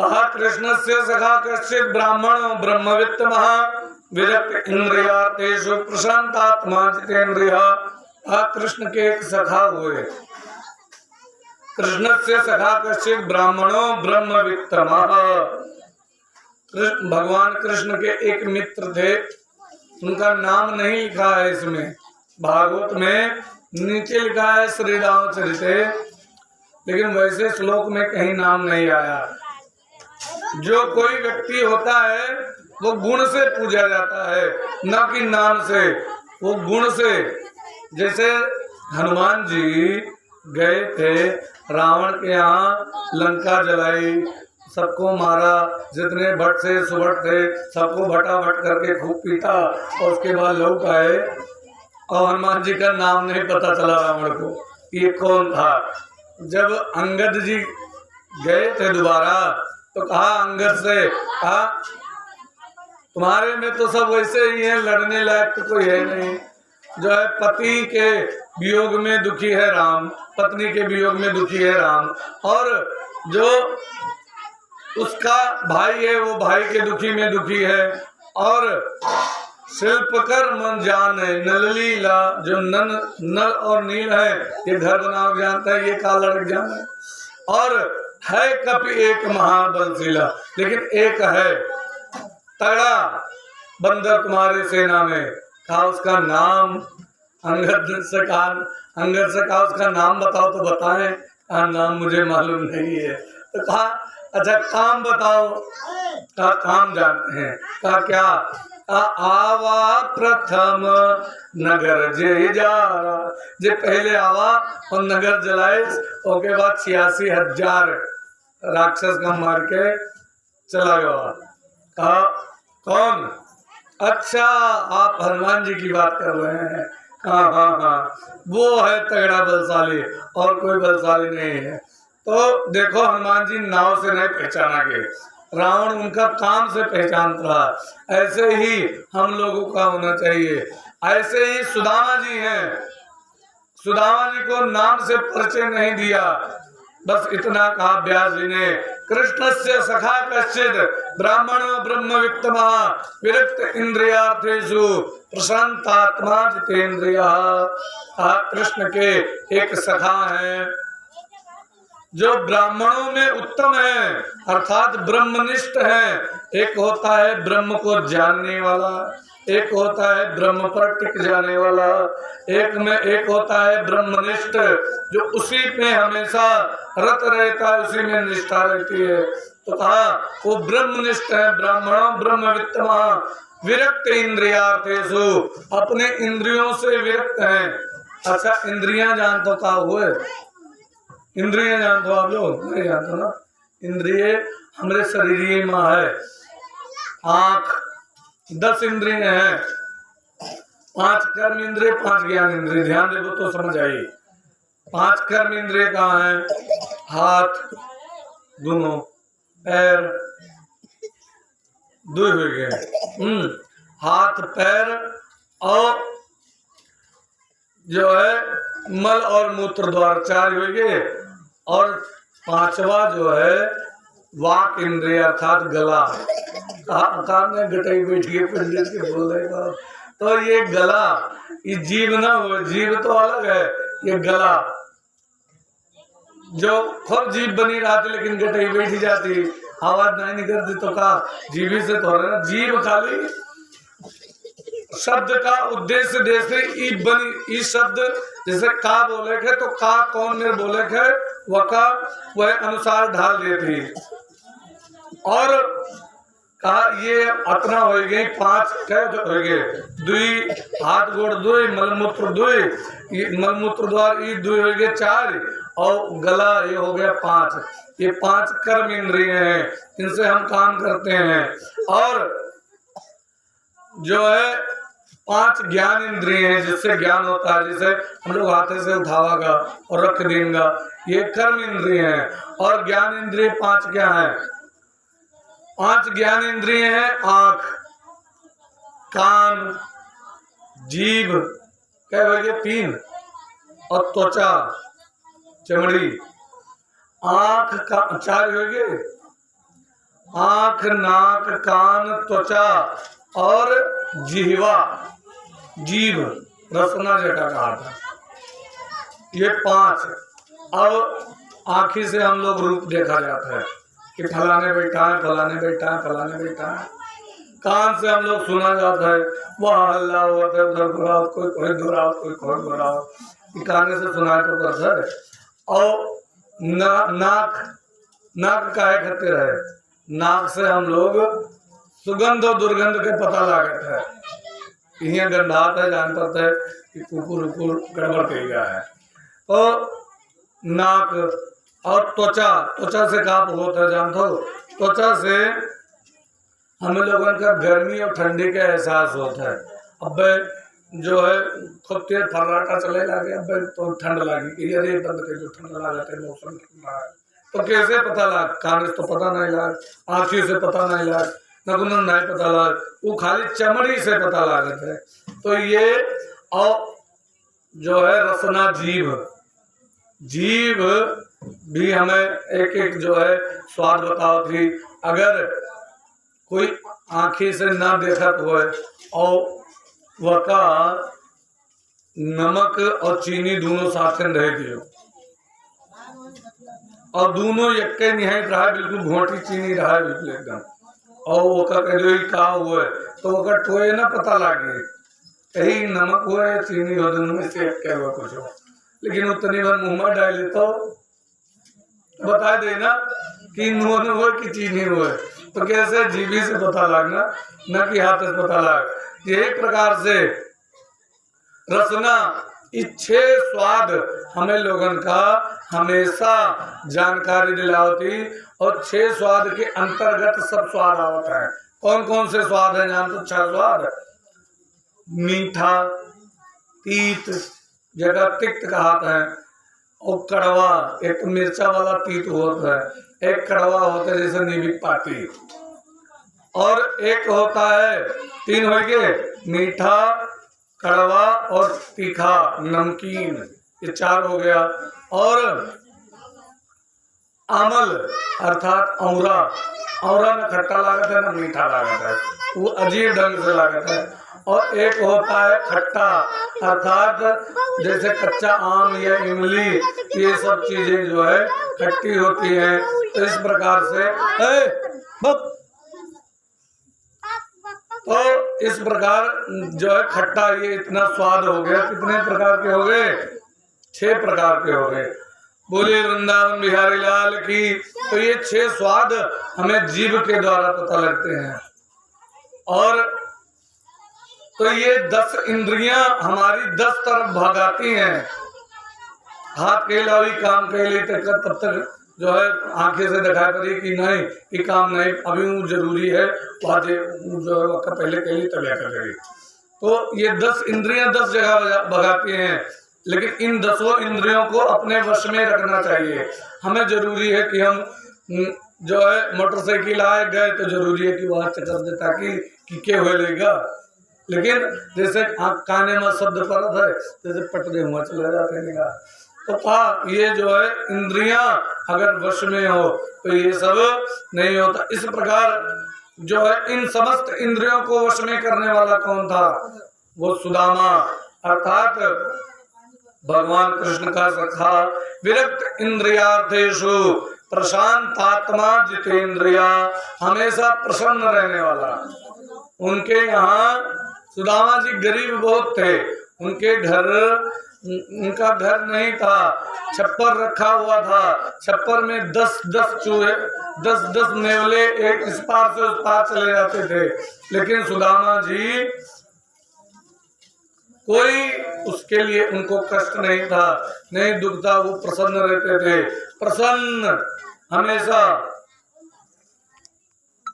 कहा कृष्ण से सखा कश्चित ब्राह्मण ब्रह्मवित्त महा विरक्त इंद्रियातेषु प्रशांतात्मा जितेन्द्रिय। कृष्ण के एक सखा हुए। कृष्ण से सखा कश्चित ब्राह्मणों ब्रह्मवित्त महा। भगवान कृष्ण के एक मित्र थे, उनका नाम नहीं लिखा है इसमें, भागवत में नीचे लिखा है श्री रामचरित, लेकिन वैसे श्लोक में कहीं नाम नहीं आया। जो कोई व्यक्ति होता है वो गुण से पूजा जाता है, न कि नाम से। वो गुण से, जैसे हनुमान जी गए थे रावण के यहाँ, लंका जलाई, सबको मारा, जितने भट्ट से सुभट थे सबको भटाभट करके खूब पीटा, और उसके बाद लौट आए और हनुमान जी का नाम नहीं पता चला रावण को ये कौन था। जब अंगद जी गए थे दोबारा तो कहा अंगद से, कहा तुम्हारे में तो सब वैसे ही हैं, लड़ने लायक तो कोई है नहीं। जो है पति के वियोग में दुखी है राम, पत्नी के वियोग में दुखी है राम, और जो उसका भाई है वो भाई के दुखी में दुखी है। और शिल्पकर मन जान है नललीला, जो नल और नील है ये घर बनाओ जानता है, ये काला लड़क जान है। और है कपि एक महाबलशीला, लेकिन एक है तगड़ा बंदर तुम्हारे सेना में। कहा उसका नाम, अंगद से कहा उसका नाम बताओ तो बताएं। कहा नाम मुझे मालूम नहीं है। तो कहा अच्छा काम बताओ। कहा काम जानते हैं। कहा क्या? आवा प्रथम नगर जे जारा, जे पहले आवा और नगर जलाए, उसके बाद 86,000 राक्षस का मार के चला गया। कहा कौन? अच्छा आप हनुमान जी की बात कर रहे हैं। हाँ हाँ हाँ, वो है तगड़ा बलशाली, और कोई बलशाली नहीं है। तो देखो हनुमान जी नाव से नहीं पहचाना गए, रावण उनका काम से पहचानता रहा। ऐसे ही हम लोगों का होना चाहिए। ऐसे ही सुदामा जी हैं, सुदामा जी को नाम से परिचय नहीं दिया, बस इतना कहा व्यास जी ने, कृष्ण से सखा कश्चित ब्राह्मणो ब्रह्मवित्त महा विरक्त इंद्रियार्थेषु प्रशांतात्मा जितेन्द्रिय। कृष्ण के एक सखा है जो ब्राह्मणों में उत्तम है, अर्थात ब्रह्मनिष्ठ है। एक होता है ब्रह्म को जानने वाला, एक होता है ब्रह्म पर टिक जाने वाला, एक होता है ब्रह्मनिष्ठ जो उसी में हमेशा रत रहता है, उसी में निष्ठा रहती है। तो कहा वो ब्रह्मनिष्ठ है। ब्राह्मणों ब्रह्मवित्त महा विरक्त इंद्रियार्थेषु, अपने इंद्रियों से विरक्त हैं। अच्छा इंद्रियां जानते हो क्या हुए? इंद्रिय जानते हो आप लोग? नहीं जानते ना। इंद्रिय हमारे शरीर में है। आँख 10 इंद्रिय हैं, 5 कर्म इंद्रिय 5 ज्ञान इंद्रिय। ध्यान देवो तो समझ आई। 5 कर्म इंद्रिय कहाँ है? हाथ दोनों, पैर दो हो गए, हाथ पैर, और जो है मल और मूत्र द्वार 4 हो गए, और 5वां जो है वाक इंद्रिय अर्थात गला। काम में गटाई बैठी है पंडित के बोलने का। तो ये गला, ये जीव ना हो, जीव तो अलग है, ये गला जो खूब जीव बनी रहती लेकिन गटाई बैठी जाती, आवाज नहीं निकलती, तो का जीवी से तो ना। जीव खाली शब्द का उद्देश्य जैसे ई बनी, ई शब्द जैसे का बोले थे तो का कौन में बोले थे वका वह अनुसार ढाल देती। और कहा ये अतना हो गए 5 कैद हो गए, 2 हाथ गोड़ 2, मलमूत्र 2, मलमूत्र द्वार ये 2 हो गए 4, और गला ये हो गया 5। ये 5 कर्म इंद्रिय हैं, इनसे हम काम करते हैं। और जो है 5 ज्ञान इंद्रिय हैं जिससे ज्ञान होता है, जिसे हम लोग हाथे से उठावागा और रख देंगे, ये कर्म इंद्रिय हैं। और ज्ञान इंद्रिय 5 क्या है? 5 ज्ञान इंद्रिय हैं, आंख, कान, जीभ क्या हो गए 3, और त्वचा चमड़ी। आंख का 4 हो गए, आंख, नाक, कान, त्वचा और जिह्वा, जीभ, रसना जटा कहा था, ये 5। अब आँखी से हम लोग रूप देखा जाता है कि फलाने बैठा है, फलाने बैठा है, फलाने बैठा है। कान से हम लोग सुना जाता है, वह हल्ला हुआ था, उधर घुराओ, कोई घुराओ, कोई घुराओ, कान से सुनाई तो पड़ता है। और नाक काहे खातिर है? नाक से हम लोग सुगंध और दुर्गंध के पता लागत है, यहाँ गंधात है, जान पड़ता है कि कुकुर उकुर गड़बड़ कर गया है। तो नाक और त्वचा से काप होता है, जानते हो? त्वचा से हमें लोगों का गर्मी और ठंडी का एहसास होता है। अब जो है खूब तेज फर्राटा चले लगे, अब तो ठंड लगी कि अरे बंद कर, जो ठंड लगा है, मौसम ठंडा है। तो कैसे पता लग? कान से तो पता नहीं लग, आँखों से पता नहीं लग, नगुन नहीं पता लग, वो खाली चमड़ी से पता लागत है। तो ये और जो है रसना, जीभ भी हमें एक एक जो है स्वाद बताओ थी। अगर कोई आँखी से ना देखत हो और वका नमक और चीनी दोनों साथ में रह दियो और दोनों एक निहायत रहा, बिल्कुल घोटी चीनी रहा बिल्कुल एकदम, और वो का हुआ तो वो टोए ना पता लागे कहीं नमक हुआ है चीनी हो, दोनों में से एक हुआ कुछ हो, लेकिन उतनी बार मुँह में डाले तो बता देना कि नून हुआ कि चीनी हुआ। तो कैसे जीभी से पता लगना, न कि हाथ से पता लग। यही प्रकार से रसना, इच्छे स्वाद हमें लोगन का हमेशा जानकारी दिलाती, और 6 स्वाद के अंतर्गत सब स्वाद आता है। कौन कौन से स्वाद है जान तो? 6 स्वाद: मीठा, तीत, जगह तिक्त कहता है, और कड़वा, एक मिर्चा वाला तीत होता है, एक कड़वा होता है जैसे नीबिक पाती, और एक होता है 3 हो गए, मीठा, कड़वा और तीखा नमकीन, ये 4 हो गया। और आमल अर्थात औरा में खट्टा लागत है ना मीठा लागत है, वो अजीब ढंग से लागत है। और एक होता है खट्टा अर्थात जैसे कच्चा आम या इमली, ये सब चीजें जो है खट्टी होती हैं। तो इस प्रकार से तो इस प्रकार जो है खट्टा, ये इतना स्वाद हो गया। कितने प्रकार के हो गए? 6 प्रकार के हो गए। बोले वृंदावन बिहारी लाल की। तो ये 6 स्वाद हमें जीभ के द्वारा पता लगते हैं। और तो ये 10 इंद्रियां हमारी 10 तरफ भागाती हैं। हाथ के लावी काम के लिए तब तक जो है आंखें से दिखाई पड़ी कि नहीं ये काम नहीं, अभी वो जरूरी है, वादे जो है पहले के लिए तबिया करेगी। तो ये 10 इंद्रियां 10 जगह भगाती हैं, लेकिन इन 10 इंद्रियों को अपने वश में रखना चाहिए। हमें जरूरी है कि हम जो है मोटरसाइकिल आए गए तो जरूरी है कि वहाँ चकर दे ताकि के हुए लेगा, लेकिन जैसे काने में शब्द पड़त है जैसे पटने हुआ चले जाते निगाह। तो ये जो है इंद्रियां अगर वश में हो तो ये सब नहीं होता। इस प्रकार जो है इन समस्त इंद्रियों को वश में करने वाला कौन था? वो सुदामा अर्थात भगवान कृष्ण का सखा, विरक्त इंद्रियार्थेषु प्रशांतात्मा जितेंद्रिया, हमेशा प्रसन्न रहने वाला। उनके यहाँ सुदामा जी गरीब बहुत थे, उनका घर नहीं था, छप्पर रखा हुआ था, छप्पर में 10-10 चूहे, 10-10 नेवले एक इस पार से उस पार चले जाते थे। लेकिन सुदामा जी कोई उसके लिए उनको कष्ट नहीं था, नहीं दुख था, वो प्रसन्न रहते थे, प्रसन्न हमेशा।